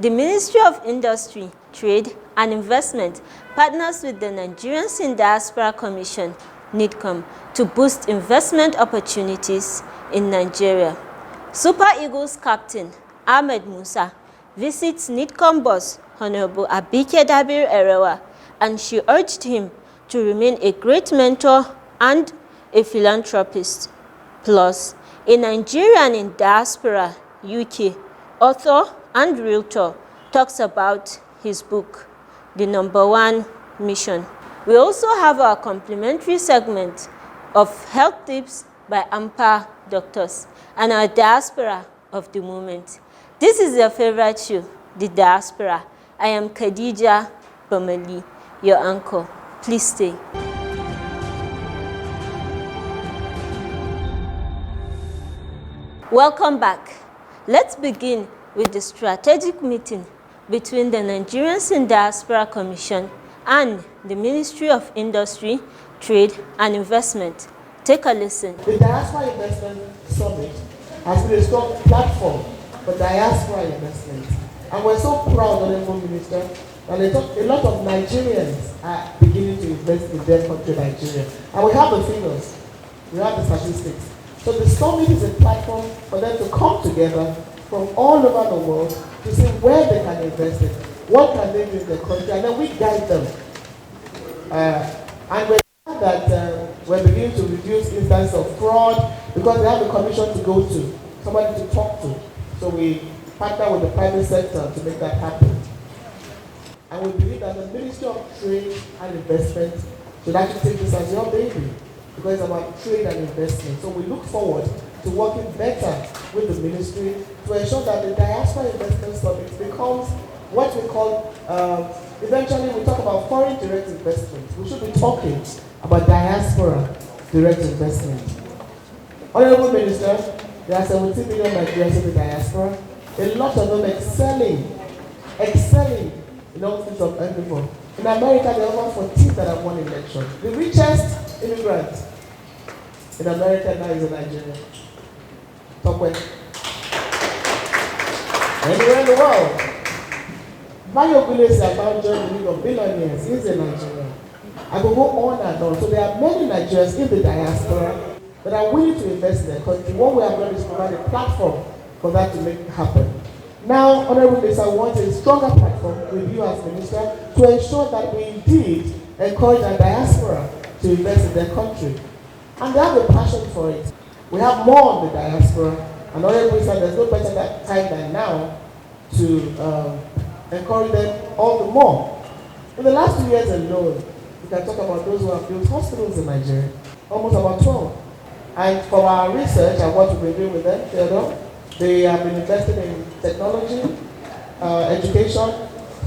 The Ministry of Industry, Trade and Investment partners with the Nigerians in Diaspora Commission, NIDCOM, to boost investment opportunities in Nigeria. Super Eagles captain Ahmed Musa visits NIDCOM boss Honorable Abike Dabir Erewa, and she urged him to remain a great mentor and a philanthropist. Plus, a Nigerian in Diaspora, UK, author and realtor, talks about his book, The #1 Mission. We also have our complimentary segment of health tips by AMPA doctors and our diaspora of the moment. This is your favorite show, The Diaspora. I am Khadija Bamali, your anchor. Please stay. Welcome back. Let's begin with the strategic meeting between the Nigerians in Diaspora Commission and the Ministry of Industry, Trade and Investment. Take a listen. The Diaspora Investment Summit has been a strong platform for diaspora investment. And we're so proud, Honorable Minister, that a lot of Nigerians are beginning to invest in their country, Nigeria. And we have the figures, we have the statistics. So the summit is a platform for them to come together from all over the world to see where they can invest in, what can they do in their country, and then we guide them. And we're glad that we're beginning to reduce instances of fraud because they have a commission to go to, somebody to talk to. So we partner with the private sector to make that happen. And we believe that the Ministry of Trade and Investment should actually take this as your baby, because it's about trade and investment. So we look forward to working better with the ministry to ensure that the Diaspora Investment Summit becomes what we call, eventually we talk about foreign direct investment. We should be talking about diaspora direct investment. Honorable Minister, there are 17 million Nigerians in the diaspora, a lot of them excelling in all fields of endeavor. In America, there are over 14 that have won election. The richest immigrant in America now is a Nigerian. Top way. Anywhere in the world. Mario Gulesi about joined the League of Billionaires. He's a Nigerian. I will go on and on. So there are many Nigerians in the diaspora that are willing to invest in their country. What we have done is provide a platform for that to make it happen. Now, Honorable Minister, I want a stronger platform with you as Minister to ensure that we indeed encourage our diaspora to invest in their country. And they have a passion for it. We have more on the diaspora, and Honorable Minister, there's no better time than now to encourage them all the more. In the last 2 years alone, we can talk about those who have built hospitals in Nigeria, almost about 12. And from our research and what we've been doing with them, Theodore, they have been invested in technology, education,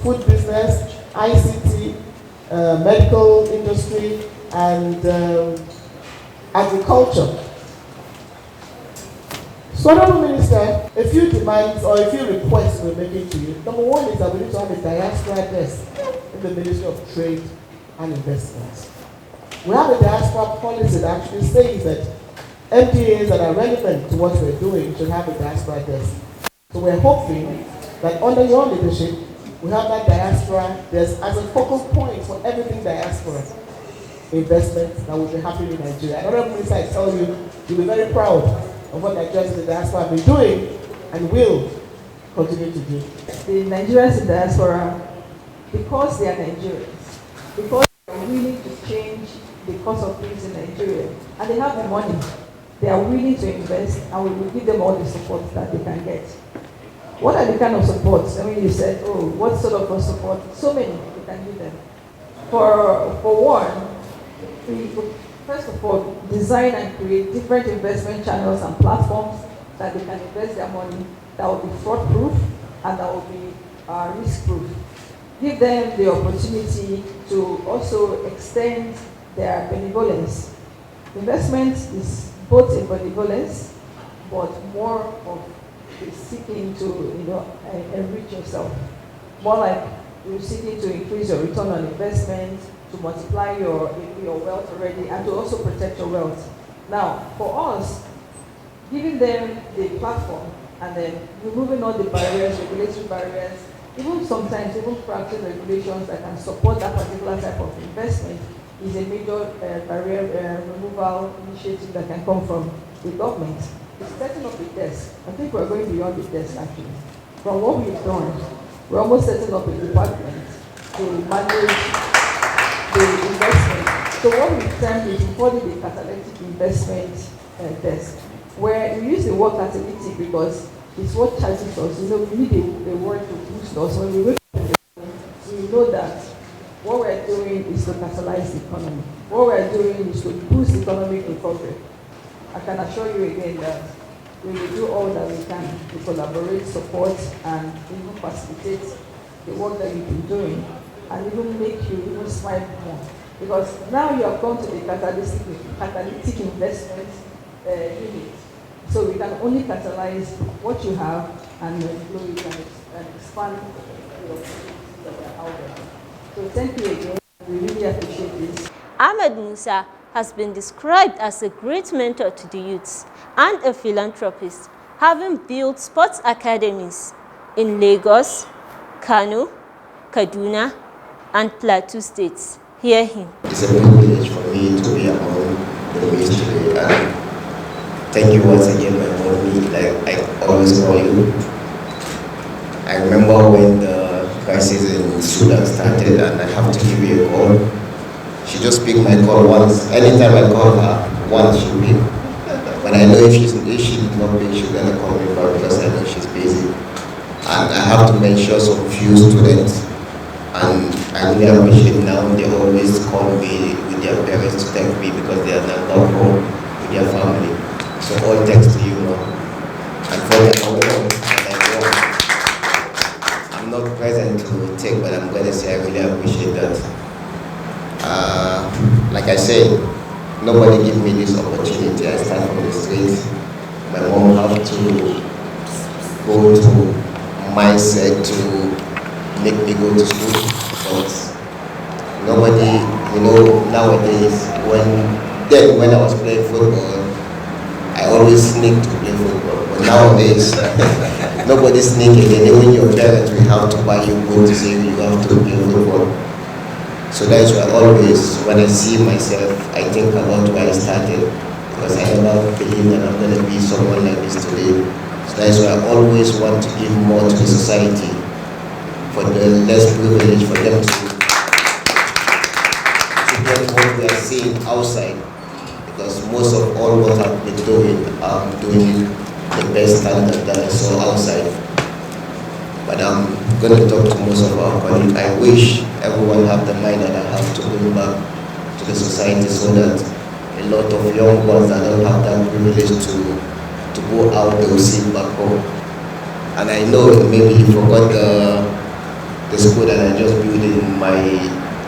food business, ICT, medical industry, and agriculture. So, Honorable Minister, a few demands or a few requests we're making to you. Number one is that we need to have a diaspora desk in the Ministry of Trade and Investment. We have a diaspora policy that actually says that MDAs that are relevant to what we're doing should have a diaspora desk. So we're hoping that under your leadership, we have that diaspora desk as a focal point for everything diaspora investment that will be happening in Nigeria. Another minister, I tell you, you'll be very proud of what Nigerians in the diaspora have been doing and will continue to do. The Nigerians in the diaspora, because they are Nigerians, because they are willing to change the cost of things in Nigeria, and they have the money, they are willing to invest, and we will give them all the support that they can get. What are the kind of supports? I mean, you said, oh, what sort of support? So many we can give them. For one, we first of all design and create different investment channels and platforms that they can invest their money that will be fraud-proof and that will be risk-proof. Give them the opportunity to also extend their benevolence. Investment is both a benevolence, but more of seeking to enrich yourself. More like you're seeking to increase your return on investment, to multiply your wealth already, and to also protect your wealth. Now, for us, giving them the platform and then removing all the barriers, regulatory barriers, Even sometimes, even crafting regulations that can support that particular type of investment is a major barrier removal initiative that can come from the government. It's setting up a desk. I think we're going beyond the desk actually. From what we've done, we're almost setting up a department to manage the investment. So what we've done is we call it the catalytic investment desk, where we use the word catalytic because it's what charges us. You know, we need a word to boost us. When we wake up, we know that what we're doing is to catalyze the economy. What we're doing is to boost economic recovery. I can assure you again that we will do all that we can to collaborate, support, and even facilitate the work that you've been doing, and even make you even smile more. Because now you have come to the catalytic investment unit. So we can only catalyze what you have and grow it and expand the opportunities that are out there. So thank you again. We really appreciate this. Ahmed Musa has been described as a great mentor to the youths and a philanthropist, having built sports academies in Lagos, Kano, Kaduna, and Plateau states. Hear him. It's a privilege for me to be among the midst today, and thank you once again, my mommy, like I always call you. I remember when the crisis in Sudan started, and I have to give you a call. She just picked my call once. Anytime I call her, once she'll pick. But I know if she did not pick, she's gonna call me back because I know she's busy. And I have to mention some few students, and I really appreciate now they always call me with their parents to thank me because they are now back home with their family. So all thanks to you now. And for the I'm not present to take, but I'm gonna say I really appreciate that. Like I said, nobody gave me this opportunity. I start from the street. My mom had to go to mindset to make me go to school, but nobody, nowadays, when I was playing football, I always sneak to play football. But nowadays, nobody sneak again. Even your parents will have to buy you boots to say you have to play football. So that's why always, when I see myself, I think about where I started, because I never believed that I'm going to be someone like this today. So that's why I always want to give more to the society, for the less privileged, for them to get what we are seeing outside. Because most of all what I've been doing, I'm doing the best standard that I saw outside. But I'm going to talk to most of our colleagues. I wish everyone have the mind that I have to bring back to the society, so that a lot of young ones that don't have that privilege to go out, they will see back home. And I know maybe you forgot the school that I just built in my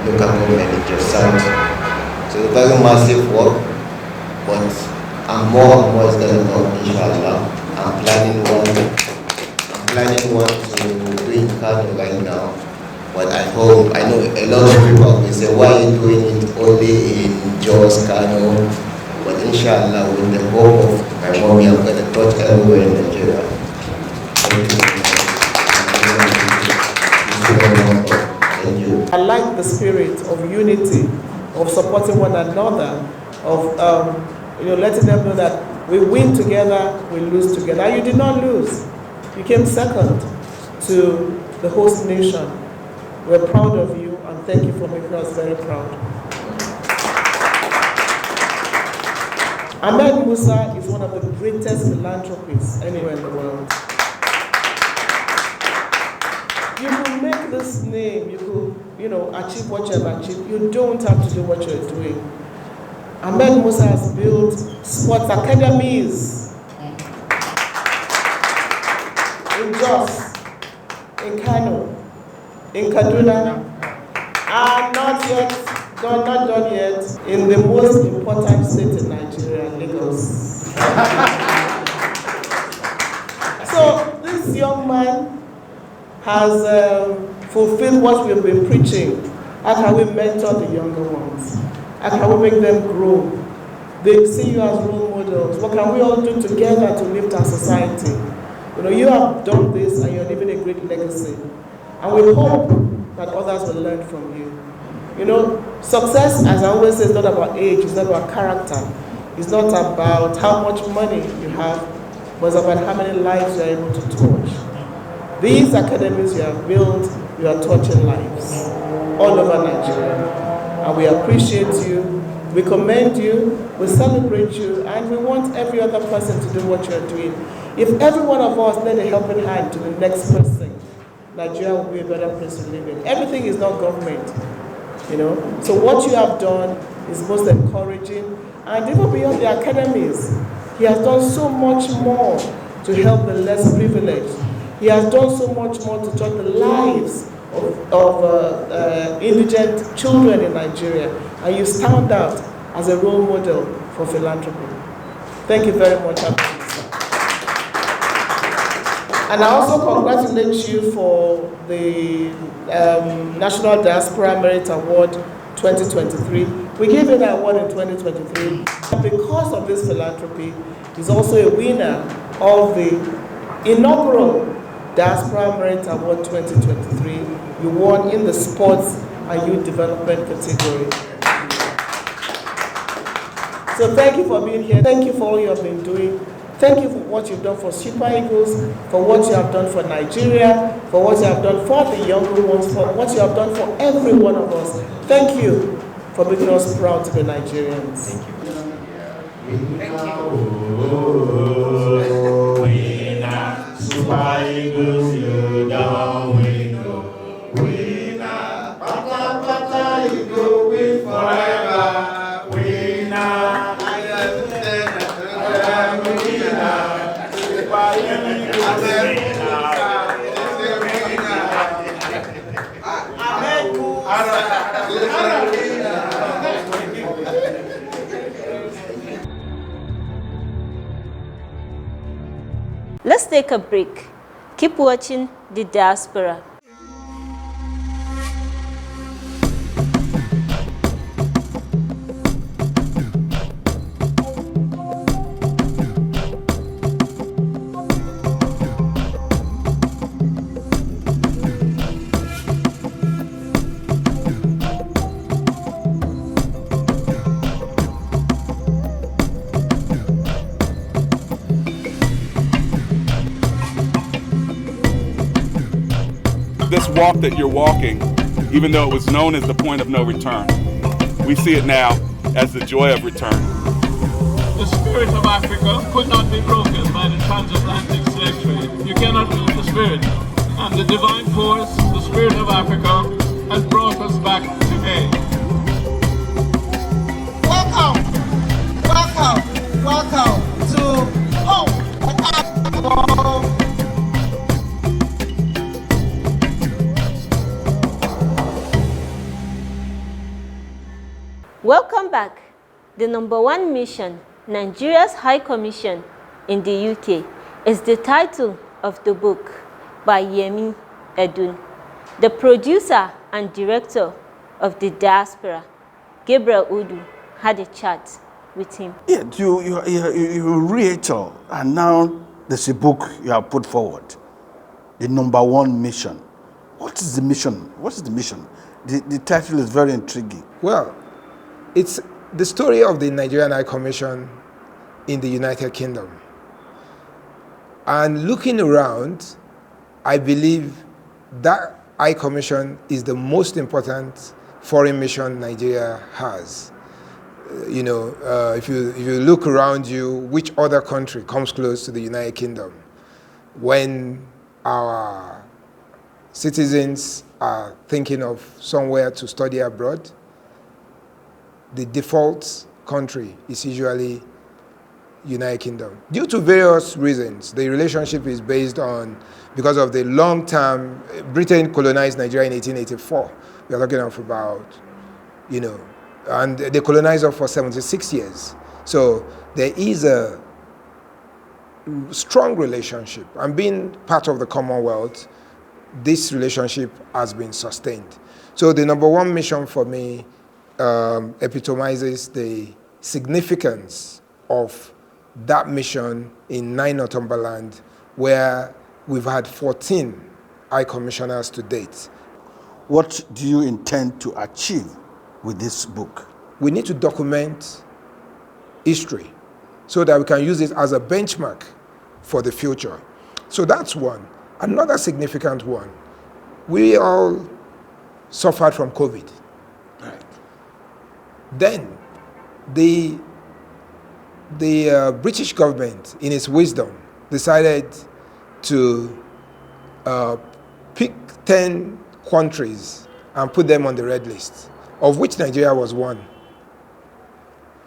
local government in South. So it's a very massive work, but I'm more and more is going to come, inshallah. I'm planning one to do in Kano right now. But I hope, I know a lot of people will say, why are you doing it only in Jos, Kano? But inshallah, with the hope of my mommy, I'm going to touch everywhere in Nigeria. Thank you. I like the spirit of unity, of supporting one another, of letting them know that we win together, we lose together. And you did not lose. You came second to the host nation. We're proud of you, and thank you for making us very proud. Ahmed Musa is one of the greatest philanthropists anywhere in the world. You could make this name, you could, achieve what you have achieved. You don't have to do what you're doing. Ahmed Musa has built sports academies in Jos, in Kano, in Kaduna, and not done yet in the most important state in Nigeria, Lagos. So this young man has fulfilled what we've been preaching. How can we mentor the younger ones? How can we make them grow? They see you as role models. What can we all do together to lift our society? You have done this and you're leaving a great legacy. And we hope that others will learn from you. You know, success, as I always say, is not about age, it's not about character. It's not about how much money you have, but it's about how many lives you are able to touch. These academies you have built, you are touching lives all over Nigeria. And we appreciate you, we commend you, we celebrate you, and we want every other person to do what you are doing. If every one of us lend a helping hand to the next person, Nigeria will be a better place to live in. Everything is not government, you know. So what you have done is most encouraging, and even beyond the academies, he has done so much more to help the less privileged. He has done so much more to touch the lives of indigent children in Nigeria, and you stand out as a role model for philanthropy. Thank you very much. And I also congratulate you for the National Diaspora Merit Award 2023. We gave you the award in 2023. And because of this philanthropy, he's also a winner of the inaugural Diaspora Merit Award 2023. You won in the Sports and Youth Development category. So thank you for being here. Thank you for all you have been doing. Thank you for what you've done for Super Eagles, for what you have done for Nigeria, for what you have done for the younger ones, for what you have done for every one of us. Thank you for making us proud to be Nigerians. Thank you. Super Eagles, you down we go. Winner, pata pata, you go win forever. Winner, Let's take a break. Keep watching The Diaspora. This walk that you're walking, even though it was known as the point of no return, we see it now as the joy of return. The spirit of Africa could not be broken by the transatlantic slave trade. You cannot lose the spirit. And the divine force, the spirit of Africa, has brought us back today. Welcome to home. Welcome back. The #1 mission, Nigeria's High Commission in the UK, is the title of the book by Yemi Edun. The producer and director of The Diaspora, Gabriel Udu, had a chat with him. Yeah, you Rachel, and now there's a book you have put forward, the #1 mission. What is the mission? What is the mission? The title is very intriguing. Well, it's the story of the Nigerian High Commission in the United Kingdom. And looking around, I believe that High Commission is the most important foreign mission Nigeria has. If you look around you, which other country comes close to the United Kingdom? When our citizens are thinking of somewhere to study abroad, the default country is usually United Kingdom. Due to various reasons, the relationship is based on, because of the long-term, Britain colonized Nigeria in 1884. We are talking of about, and they colonized us for 76 years. So there is a strong relationship. And being part of the Commonwealth, this relationship has been sustained. So the #1 mission for me epitomizes the significance of that mission in 9 Northumberland, where we've had 14 eye commissioners to date. What do you intend to achieve with this book? We need to document history so that we can use it as a benchmark for the future. So that's one. Another significant one, we all suffered from COVID. Right. Then the British government, in its wisdom, decided to pick 10 countries and put them on the red list, of which Nigeria was one.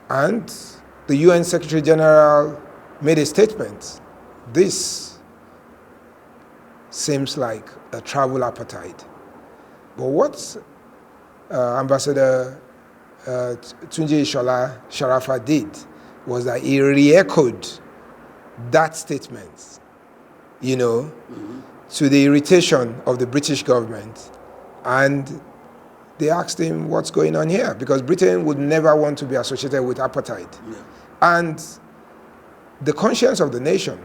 And the UN Secretary General made a statement. This seems like a travel appetite. But what Ambassador Tunji Ishola Sharafa did was that he re-echoed that statement, to the irritation of the British government. And they asked him what's going on here, because Britain would never want to be associated with apartheid. Yeah. And the conscience of the nation,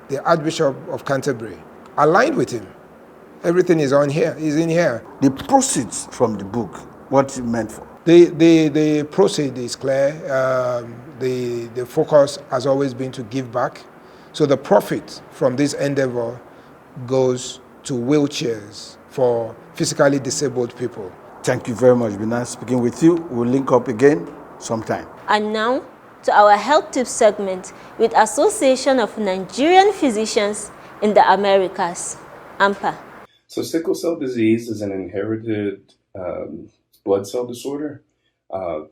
the Archbishop of Canterbury, aligned with him. Everything is in here. The proceeds from the book, what it meant for? The proceed is clear. The focus has always been to give back. So the profit from this endeavor goes to wheelchairs for physically disabled people. Thank you very much. It's been nice speaking with you. We'll link up again sometime. And now to our health tips segment with Association of Nigerian Physicians in the Americas, AMPA. So sickle cell disease is an inherited blood cell disorder,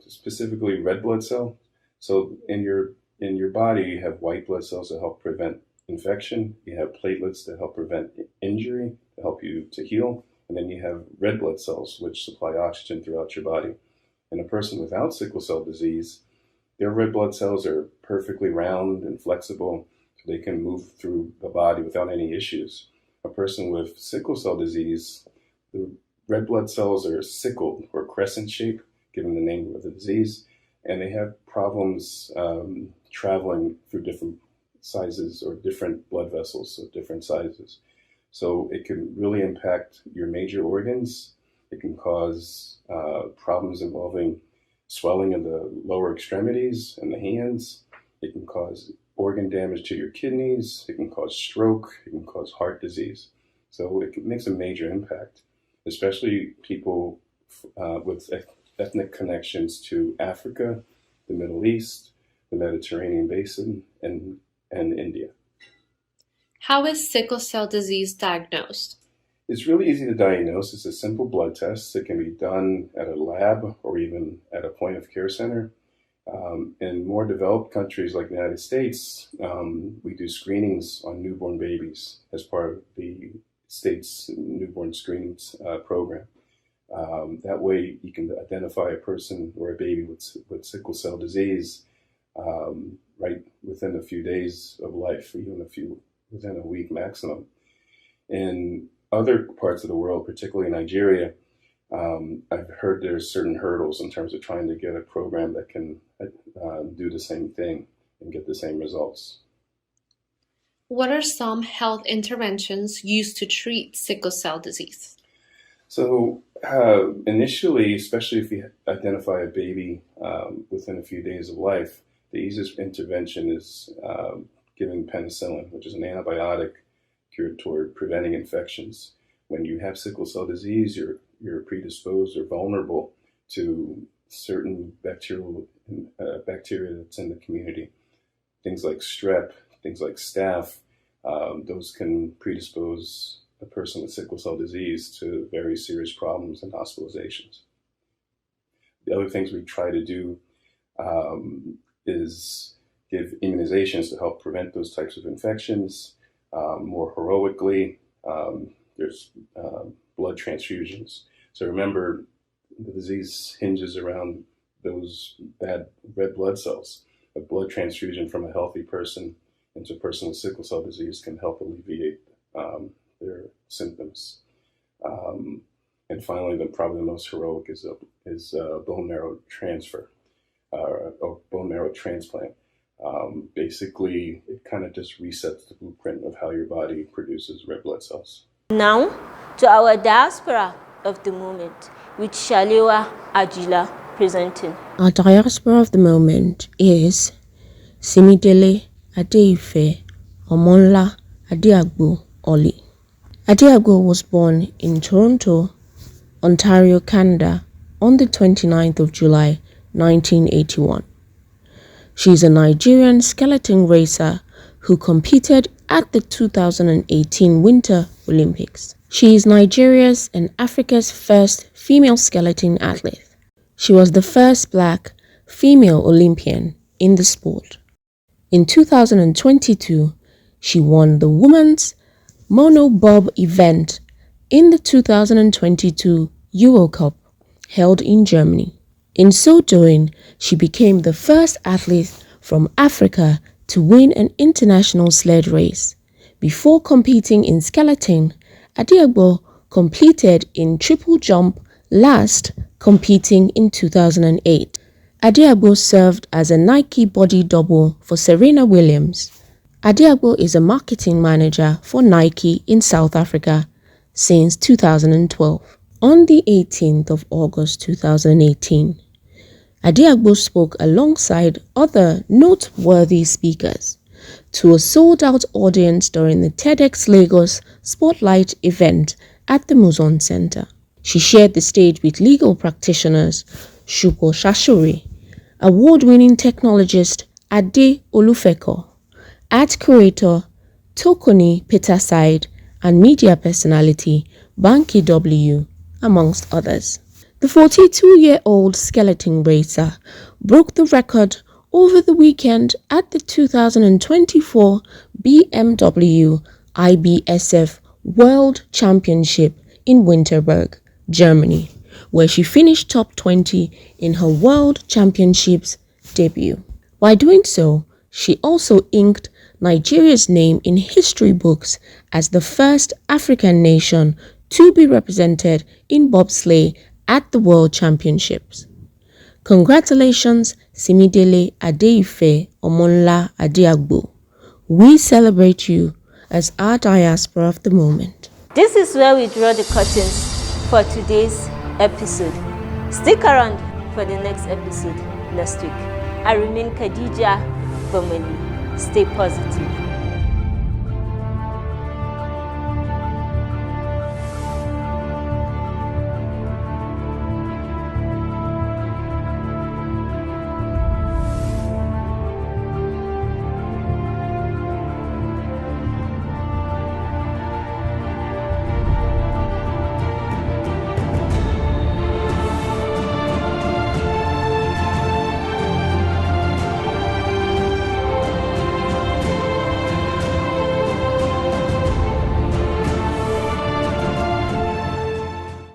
specifically red blood cell. So in your body, you have white blood cells that help prevent infection. You have platelets that help prevent injury, to help you to heal. And then you have red blood cells, which supply oxygen throughout your body. And a person without sickle cell disease, their red blood cells are perfectly round and flexible, so they can move through the body without any issues. A person with sickle cell disease, the red blood cells are sickled or crescent shaped, given the name of the disease, and they have problems traveling through different sizes or different blood vessels of different sizes. So it can really impact your major organs. It can cause problems involving swelling in the lower extremities and the hands. It can cause organ damage to your kidneys. It can cause stroke. It can cause heart disease. So it makes a major impact, especially people with ethnic connections to Africa, the Middle East, the Mediterranean Basin, and India. How is sickle cell disease diagnosed? It's really easy to diagnose. It's a simple blood test that can be done at a lab or even at a point of care center. In more developed countries like the United States, we do screenings on newborn babies as part of the state's newborn screenings program. That way you can identify a person or a baby with sickle cell disease right within a few days of life, or even within a week maximum. In other parts of the world, particularly Nigeria, I've heard there's certain hurdles in terms of trying to get a program that can do the same thing and get the same results. What are some health interventions used to treat sickle cell disease? So initially, especially if you identify a baby within a few days of life, the easiest intervention is giving penicillin, which is an antibiotic geared toward preventing infections. When you have sickle cell disease, you're predisposed or vulnerable to certain bacteria that's in the community. Things like strep, things like staph, those can predispose a person with sickle cell disease to very serious problems and hospitalizations. The other things we try to do is give immunizations to help prevent those types of infections. More heroically, there's blood transfusions. So remember, the disease hinges around those bad red blood cells. A blood transfusion from a healthy person into a person with sickle cell disease can help alleviate their symptoms. And finally, probably the most heroic is bone marrow transfer or bone marrow transplant. Basically, it kind of just resets the blueprint of how your body produces red blood cells. Now, to our diaspora of the moment, with Shalewa Ajila presenting. Our diaspora of the moment is Simidele Adeife Omonla Adiagbo Oli. Adiagbo was born in Toronto, Ontario, Canada on the 29th of July, 1981. She is a Nigerian skeleton racer who competed at the 2018 Winter Olympics. She is Nigeria's and Africa's first female skeleton athlete. She was the first Black female Olympian in the sport. In 2022, she won the Women's Monobob event in the 2022 Euro Cup held in Germany. In so doing, she became the first athlete from Africa to win an international sled race. Before competing in skeleton, Adiagbo competed in triple jump, last competing in 2008. Adiagbo served as a Nike body double for Serena Williams. Adiagbo is a marketing manager for Nike in South Africa since 2012. On the 18th of August 2018, Adiagbo spoke alongside other noteworthy speakers to a sold-out audience during the TEDx Lagos Spotlight event at the Muzon Center. She shared the stage with legal practitioners Shuko Shashuri, award-winning technologist Ade Olufeko, art curator Tokoni Peterside, and media personality Banky W, amongst others. The 42-year-old skeleton racer broke the record over the weekend at the 2024 BMW IBSF World Championship in Winterberg, Germany, where she finished top 20 in her World Championships debut. By doing so, she also inked Nigeria's name in history books as the first African nation to be represented in bobsleigh at the World Championships. Congratulations, Simidele Adeife Omonla Adiagbo. We celebrate you as our diaspora of the moment. This is where we draw the curtains for today's episode. Stick around for the next episode next week. I remain Khadija Bomeli. Stay positive.